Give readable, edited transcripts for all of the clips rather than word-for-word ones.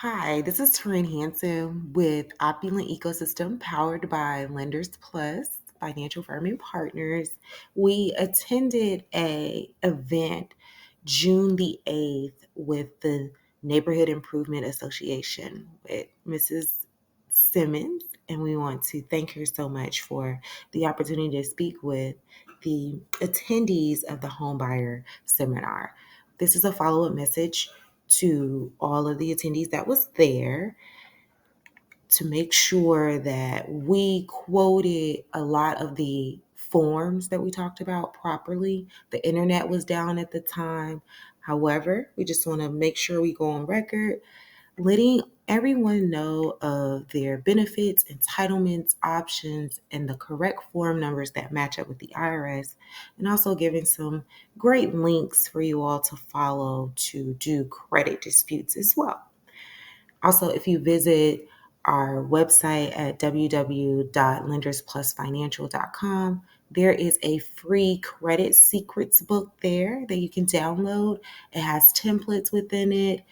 Hi, this is Taryn Hanson with Opulent Ecosystem powered by Lenders Plus Financial Firm and Partners. We attended a event June the 8th with the Neighborhood Improvement Association with Mrs. Simmons, and we want to thank her so much for the opportunity to speak with the attendees of the Homebuyer seminar. This is a follow-up message to all of the attendees that was there to make sure that we quoted a lot of the forms that we talked about properly. The internet was down at the time. However, we just want to make sure we go on record, letting everyone know of their benefits, entitlements, options, and the correct form numbers that match up with the IRS, and also giving some great links for you all to follow to do credit disputes as well. Also, if you visit our website at www.lendersplusfinancial.com, there is a free credit secrets book there that you can download. It has templates within it.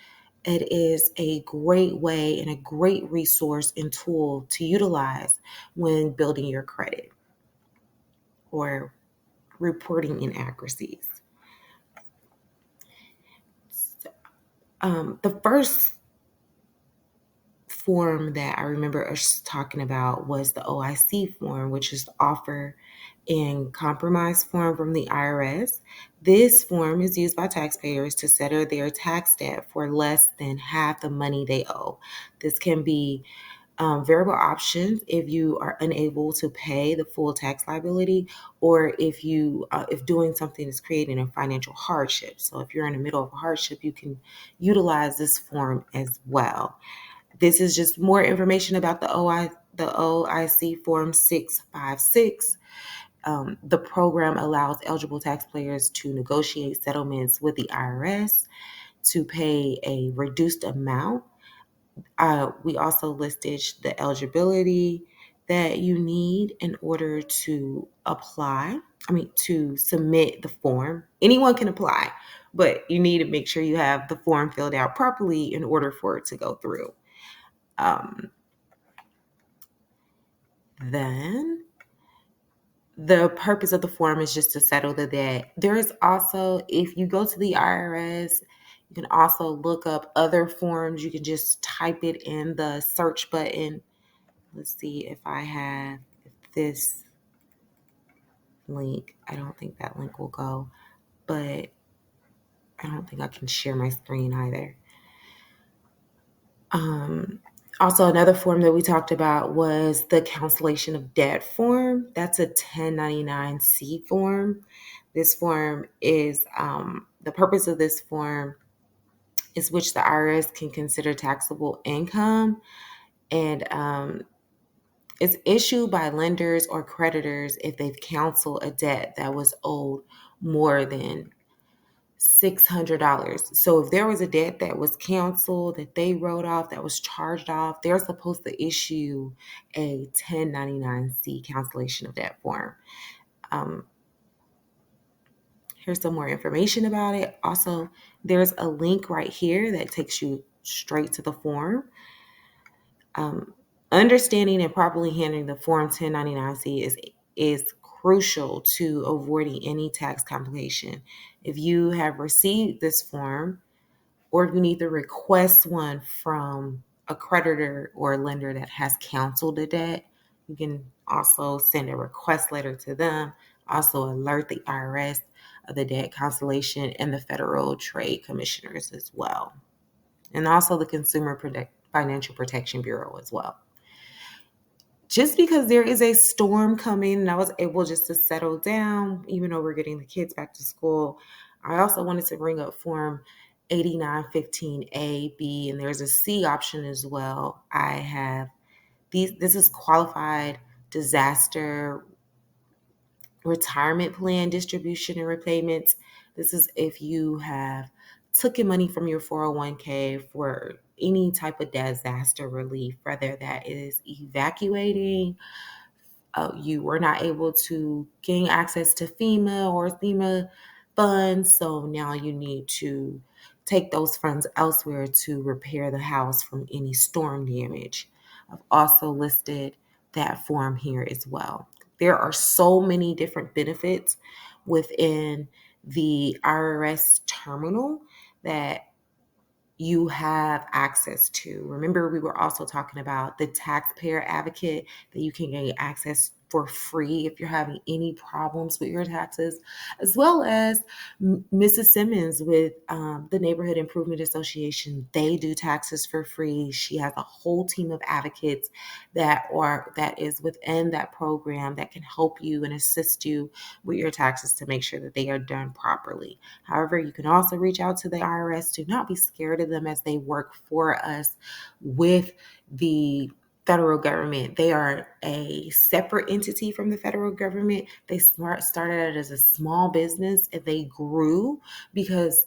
It is a great way and a great resource and tool to utilize when building your credit or reporting inaccuracies. The first form that I remember us talking about was the OIC form, which is the offer and compromise form from the IRS. This form is used by taxpayers to settle their tax debt for less than half the money they owe. This can be variable options if you are unable to pay the full tax liability, or if doing something is creating a financial hardship. So if you're in the middle of a hardship, you can utilize this form as well. This is just more information about the OIC Form 656. The program allows eligible taxpayers to negotiate settlements with the IRS to pay a reduced amount. We also listed the eligibility that you need in order to to submit the form. Anyone can apply, but you need to make sure you have the form filled out properly in order for it to go through. Then the purpose of the form is just to settle the debt. There is also, if you go to the IRS, you can also look up other forms. You can just type it in the search button. Let's see if this link, I don't think that link will go, but I don't think I can share my screen either. Also, another form that we talked about was the cancellation of debt form. That's a 1099-C form. This form is the purpose of this form is which the IRS can consider taxable income, and it's issued by lenders or creditors if they've canceled a debt that was owed more than $600. So if there was a debt that was canceled, that they wrote off, that was charged off, they're supposed to issue a 1099-C cancellation of debt form. Here's some more information about it. Also, there's a link right here that takes you straight to the form. Understanding and properly handling the Form 1099-C is crucial to avoiding any tax complication. If you have received this form, or if you need to request one from a creditor or a lender that has canceled the debt, you can also send a request letter to them, also alert the IRS of the debt cancellation and the Federal Trade Commissioners as well, and also the Financial Protection Bureau as well. Just because there is a storm coming and I was able just to settle down, even though we're getting the kids back to school, I also wanted to bring up Form 8915A, B, and there's a C option as well. I have this is qualified disaster retirement plan distribution and repayments. This is if you have taken money from your 401k for any type of disaster relief, whether that is evacuating, you were not able to gain access to FEMA or FEMA funds, so now you need to take those funds elsewhere to repair the house from any storm damage. I've also listed that form here as well. There are so many different benefits within the IRS terminal that you have access to. Remember, we were also talking about the taxpayer advocate that you can gain access for free if you're having any problems with your taxes, as well as Mrs. Simmons with the Neighborhood Improvement Association. They do taxes for free. She has a whole team of advocates that is within that program that can help you and assist you with your taxes to make sure that they are done properly. However, you can also reach out to the IRS. Do not be scared of them as they work for us with the federal government. They are a separate entity from the federal government. They started out as a small business and they grew because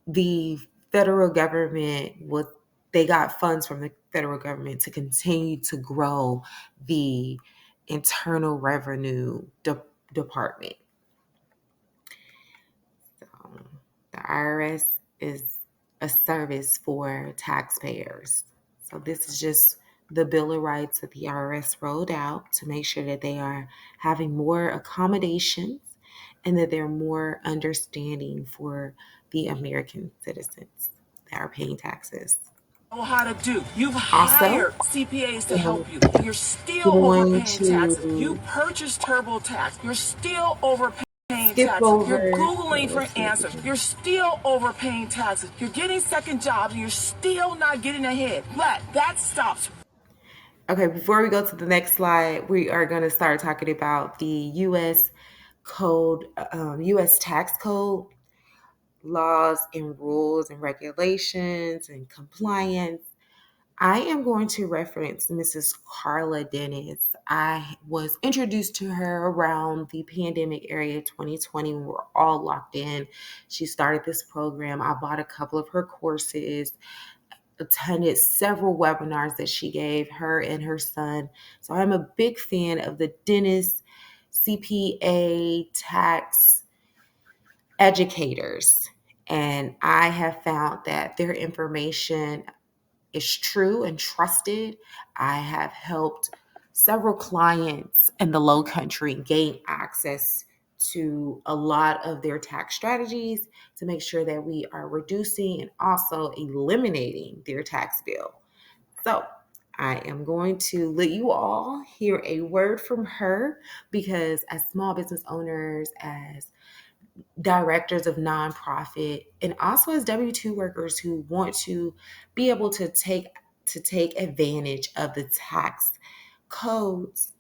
the federal government was they got funds from the federal government to continue to grow the internal revenue department. So the IRS is a service for taxpayers. So this is just the Bill of Rights that the IRS rolled out to make sure that they are having more accommodations and that they're more understanding for the American citizens that are paying taxes. Know how to do. You've Also, hired CPAs to I'm help you, and you're still going overpaying taxes. You to purchased TurboTax. You're still overpaying skip taxes. You're over. Googling for answers. You're still overpaying taxes. You're getting second jobs, and you're still not getting ahead. But that stops. Okay, before we go to the next slide, we are going to start talking about the U.S. code, U.S. tax code laws and rules and regulations and compliance. I am going to reference Mrs. Carla Dennis. I was introduced to her around the pandemic area 2020 when we were all locked in. She started this program. I bought a couple of her courses, attended several webinars that she gave her and her son. So I'm a big fan of the Dennis CPA tax educators. And I have found that their information is true and trusted. I have helped several clients in the low country gain access to a lot of their tax strategies to make sure that we are reducing and also eliminating their tax bill. So I am going to let you all hear a word from her because as small business owners, as directors of nonprofit, and also as W-2 workers who want to be able to take advantage of the tax codes,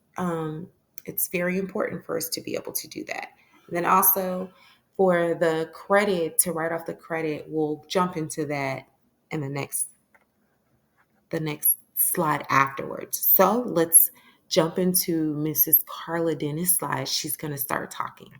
it's very important for us to be able to do that. And then also for the credit, to write off the credit, we'll jump into that in the next slide afterwards. So let's jump into Mrs. Carla Dennis' slide. She's going to start talking.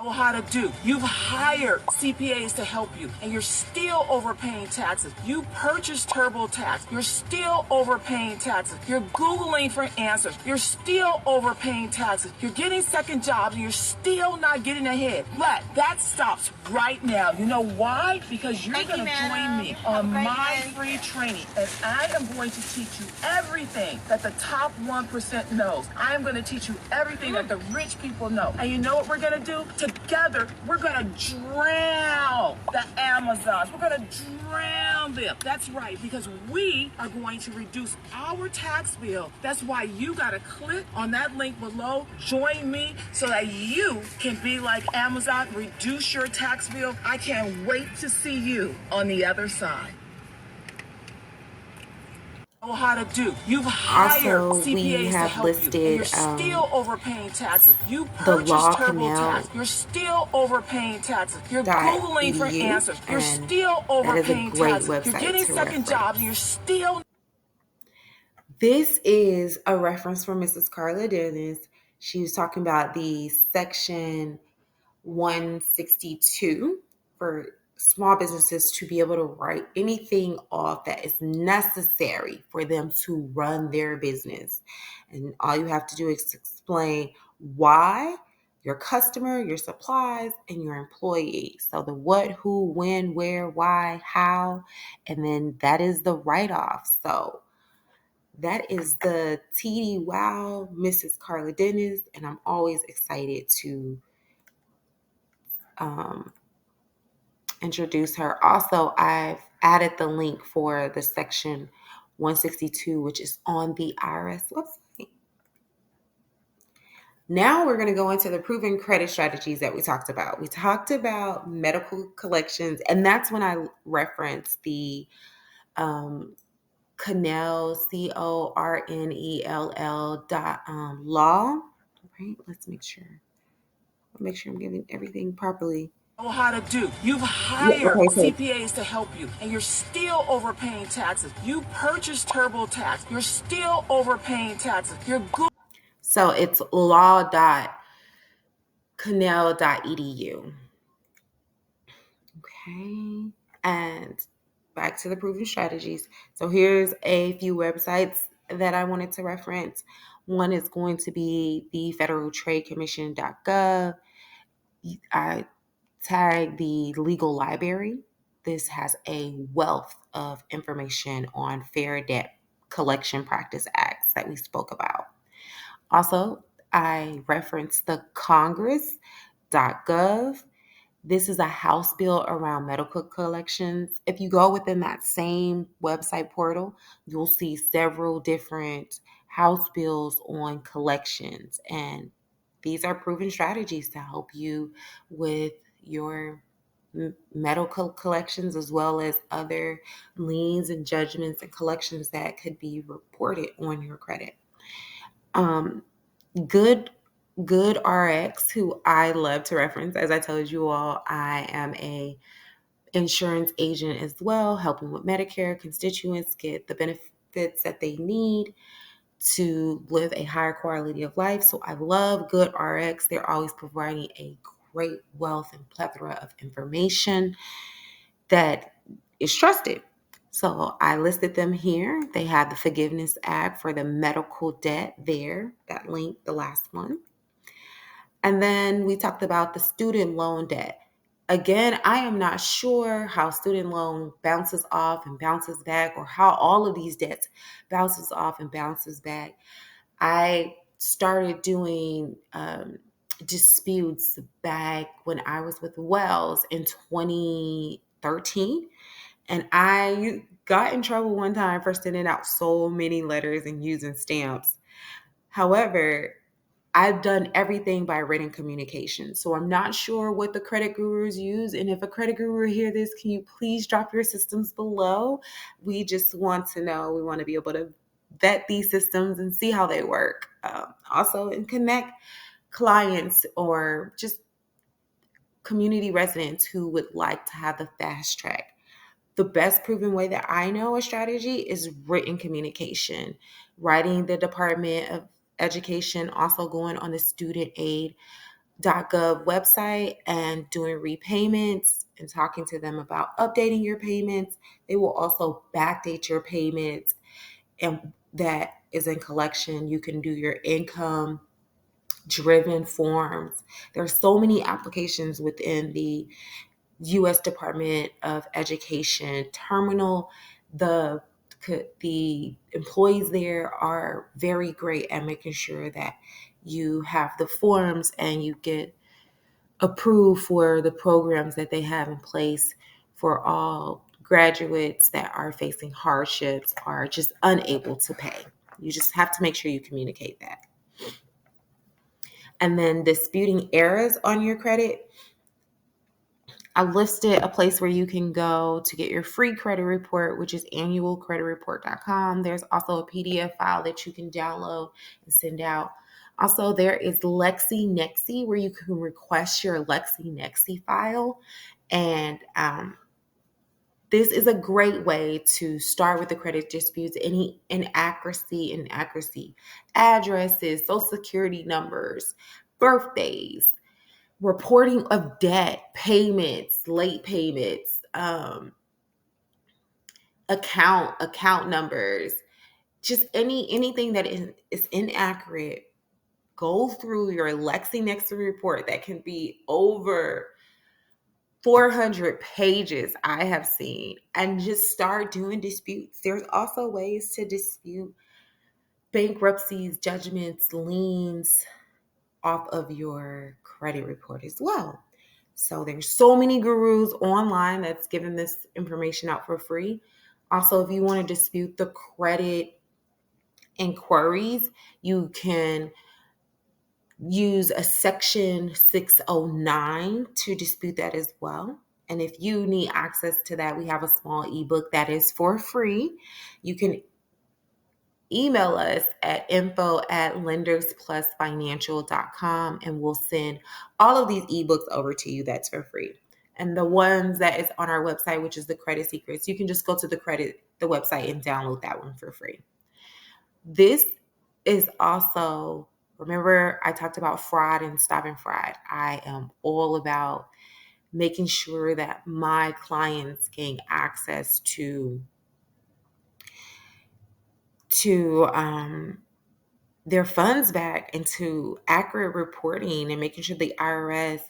Know how to do. You've hired CPAs to help you, and you're still overpaying taxes. You purchased TurboTax. You're still overpaying taxes. You're Googling for answers. You're still overpaying taxes. You're getting second jobs, and you're still not getting ahead. But that stops right now. You know why? Because you're going to join me on my free training, and I am going to teach you everything that the top 1% knows. I am going to teach you everything that the rich people know. And you know what we're going to do? Together, we're going to drown the Amazons. We're going to drown them. That's right, because we are going to reduce our tax bill. That's why you got to click on that link below, join me, so that you can be like Amazon, reduce your tax bill. I can't wait to see you on the other side. Know how to do. You've hired Also, we CPAs to have help you, and listed you're still overpaying taxes. You the purchased TurboTax. You're still overpaying taxes. You're Googling for law.edu, answers. You're and still that is a overpaying great taxes. You're website getting to second jobs, and you're reference. still. This is a reference from Mrs. Carla Dennis. She was talking about the section 162 for small businesses to be able to write anything off that is necessary for them to run their business. And all you have to do is explain why your customer, your supplies, and your employee. So the what, who, when, where, why, how, and then that is the write off. So that is the TD Wow, Mrs. Carla Dennis, and I'm always excited to um, introduce her. Also, I've added the link for the section 162, which is on the IRS website. Now we're going to go into the proven credit strategies that we talked about. We talked about medical collections, and that's when I referenced the um, Cornell, CORNELL dot law. Right? Let's make sure. Make sure I'm giving everything properly. Know how to do. You've Yeah. hired Okay. So CPAs to help you, and you're still overpaying taxes. You purchased TurboTax. You're still overpaying taxes. so it's law.cornell.edu. Okay. And back to the proven strategies. So here's a few websites that I wanted to reference. One is going to be the Federal Trade Commission.gov. I tag the legal library. This has a wealth of information on Fair Debt Collection Practice Acts that we spoke about. Also, I referenced the Congress.gov. This is a House bill around medical collections. If you go within that same website portal, you'll see several different House bills on collections. And these are proven strategies to help you with your medical collections as well as other liens and judgments and collections that could be reported on your credit. Um, good Good RX, who I love to reference. As I told you all, I am a insurance agent as well, helping with Medicare constituents get the benefits that they need to live a higher quality of life. So I love Good RX. They're always providing a great wealth and plethora of information that is trusted. So I listed them here. They have the Forgiveness Act for the medical debt there, that link, the last one. And then we talked about the student loan debt. Again, I am not sure how student loan bounces off and bounces back, or how all of these debts bounces off and bounces back. I started doing disputes back when I was with Wells in 2013. And I got in trouble one time for sending out so many letters and using stamps. However, I've done everything by written communication. So I'm not sure what the credit gurus use. And if a credit guru hear this, can you please drop your systems below? We just want to know. We want to be able to vet these systems and see how they work. Also, and connect clients or just community residents who would like to have the fast track. The best proven way that I know a strategy is written communication, writing the Department of Education, also going on the studentaid.gov website and doing repayments and talking to them about updating your payments. They will also backdate your payments, and that is in collection. You can do your income driven forms. There are so many applications within the U.S. Department of Education terminal. The the employees there are very great at making sure that you have the forms and you get approved for the programs that they have in place for all graduates that are facing hardships or just unable to pay. You just have to make sure you communicate that. And then disputing errors on your credit. I listed a place where you can go to get your free credit report, which is annualcreditreport.com. There's also a PDF file that you can download and send out. Also, there is LexiNexi, where you can request your LexiNexi file. And this is a great way to start with the credit disputes, any inaccuracy, addresses, social security numbers, birthdays, reporting of debt, payments, late payments, account numbers, just anything that is inaccurate Go through your LexisNexis report that can be over 400 pages I have seen, and just start doing disputes. There's also ways to dispute bankruptcies, judgments, liens off of your credit report as well. So there's so many gurus online that's giving this information out for free. Also, if you want to dispute the credit inquiries, you can use a section 609 to dispute that as well. And if you need access to that, we have a small ebook that is for free. You can email us at info@lendersplusfinancial.com and we'll send all of these ebooks over to you. That's for free. And the ones that is on our website, which is the Credit Secrets, you can just go to the website and download that one for free. This is also, remember I talked about fraud and stopping fraud. I am all about making sure that my clients gain access to their funds back, and to accurate reporting, and making sure the IRS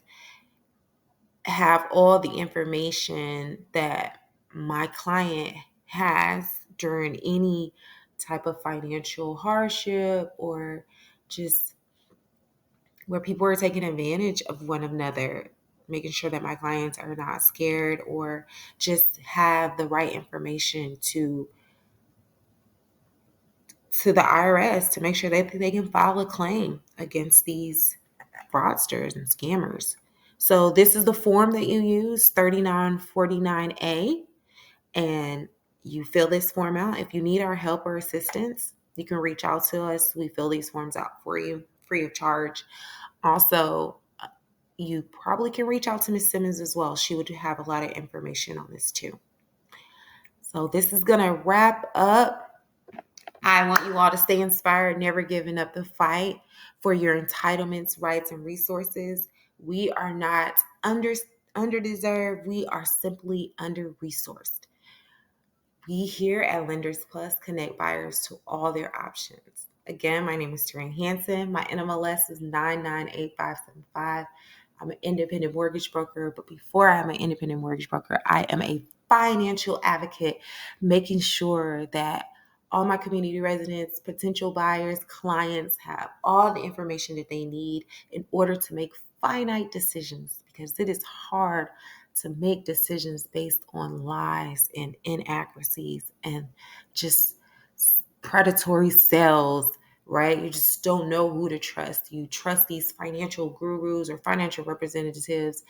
have all the information that my client has during any type of financial hardship, or just where people are taking advantage of one another, making sure that my clients are not scared, or just have the right information to the IRS to make sure that they can file a claim against these fraudsters and scammers. So this is the form that you use, 3949A, and you fill this form out. If you need our help or assistance, you can reach out to us. We fill these forms out for you free of charge. Also, you probably can reach out to Miss Simmons as well. She would have a lot of information on this too. So this is going to wrap up. I want you all to stay inspired, never giving up the fight for your entitlements, rights, and resources. We are not underdeserved. We are simply under-resourced. We here at Lenders Plus connect buyers to all their options. Again, my name is Taryn Hanson. My NMLS is 998575. I'm an independent mortgage broker, but before I'm an independent mortgage broker, I am a financial advocate, making sure that all my community residents, potential buyers, clients have all the information that they need in order to make finite decisions, because it is hard to make decisions based on lies and inaccuracies and just predatory sales, right? You just don't know who to trust. You trust these financial gurus or financial representatives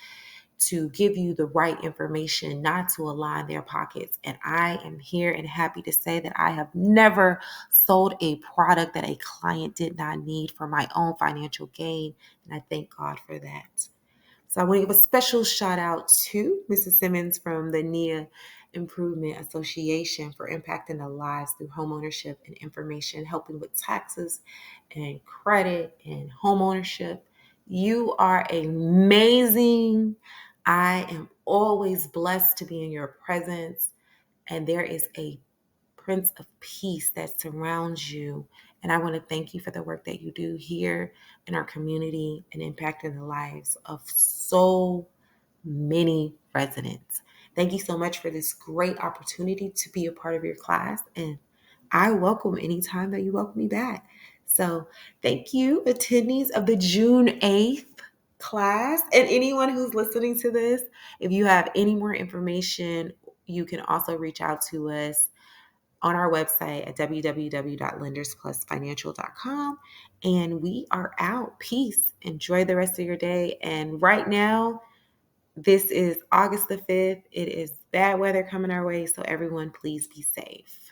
to give you the right information, not to align their pockets. And I am here and happy to say that I have never sold a product that a client did not need for my own financial gain. And I thank God for that. So I want to give a special shout out to Mrs. Simmons from the NIA Improvement Association for impacting the lives through homeownership and information, helping with taxes and credit and homeownership. You are amazing. I am always blessed to be in your presence, and there is a Prince of Peace that surrounds you. And I want to thank you for the work that you do here in our community and impacting the lives of so many residents. Thank you so much for this great opportunity to be a part of your class. And I welcome any time that you welcome me back. So thank you, attendees of the June 8th class, and anyone who's listening to this. If you have any more information, you can also reach out to us on our website at www.lendersplusfinancial.com. And we are out. Peace. Enjoy the rest of your day. And right now, this is August the 5th. It is bad weather coming our way. So everyone, please be safe.